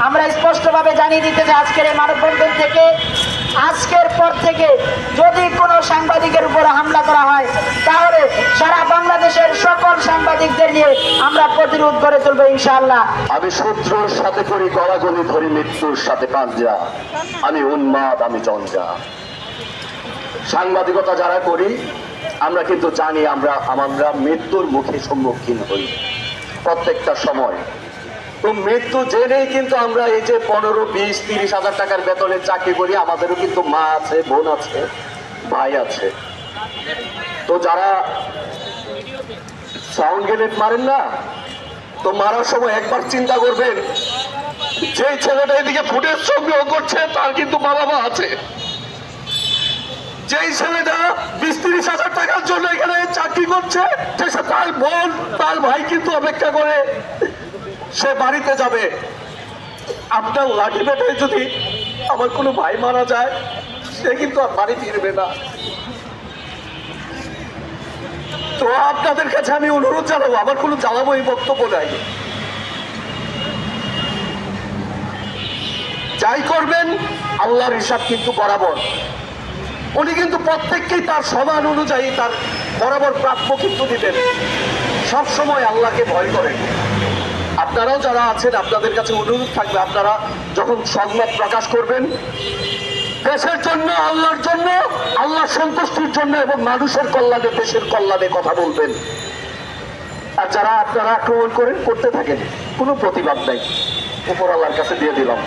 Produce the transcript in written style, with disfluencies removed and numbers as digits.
আমরা স্পষ্টভাবে জানিয়ে দিতে চাই আজকের এই মানববন্ধন থেকে, আজকের পর থেকে যদি কোনো সাংবাদিকের উপর হামলা করা হয় তাহলে সারা বাংলাদেশের সকল সাংবাদিকদের নিয়ে আমরা প্রতিরোধ করে তুলবো ইনশাআল্লাহ। আমি শত্রুর সাথে করি গলাগলি ধরি মৃত্যুর সাথে পাঞ্জা, আমি উন্মাদ আমি জঞ্জা। সাংবাদিকতা যারা করি আমরা কিন্তু জানি আমরা মৃত্যুর মুখে সম্মুখীন হই প্রত্যেকটা সময়। তো মৃত্যু জেনেই কিন্তু আমরা এই যে 15, 20, 30 হাজার টাকার বেতনে চাকরি করি, আমাদেরও কিন্তু মা আছে, বোন আছে, ভাই আছে। তো যারা সাউন্ড গ্রেনেড মারেন না, তো মারার সময় একবার চিন্তা করবেন যে ছেলেটা এদিকে ফুটেজ সংগ্রহ করছে তার কিন্তু মা বাবা আছে। যেই ছেলেটা 20-30 হাজার টাকার জন্য এখানে চাকরি করছে, তার বোন তার ভাই কিন্তু অপেক্ষা করে সে বাড়িতে যাবে। আপনার লাঠি পেটায় যদি আমার কোনো ভাই মারা যায়, সে কিন্তু আর বাড়ি ফিরবে না। তো আপনাদের কাছে আমি অনুরোধ জানাবো, আমার কোনো জ্বালাবো এই বক্তব্য নাই। যাই করবেন আল্লাহর হিসাব কিন্তু বরাবর। উনি কিন্তু প্রত্যেককেই তার সমান অনুযায়ী তার বরাবর প্রাপ্য কিন্তু দিবেন। সবসময় আল্লাহকে ভয় করেন। আপনারাও যারা আছেন আপনাদের কাছে অনুরোধ থাকবে, আপনারা যখন সংবাদ প্রকাশ করবেন দেশের জন্য, আল্লাহর জন্য, আল্লাহ সন্তুষ্টির জন্য এবং মানুষের কল্যাণে, দেশের কল্যাণে কথা বলবেন। আর যারা আপনারা আক্রমণ করেন করতে থাকেন, কোনো প্রতিবাদ নাই, উপর আল্লাহর কাছে দিয়ে দিলাম।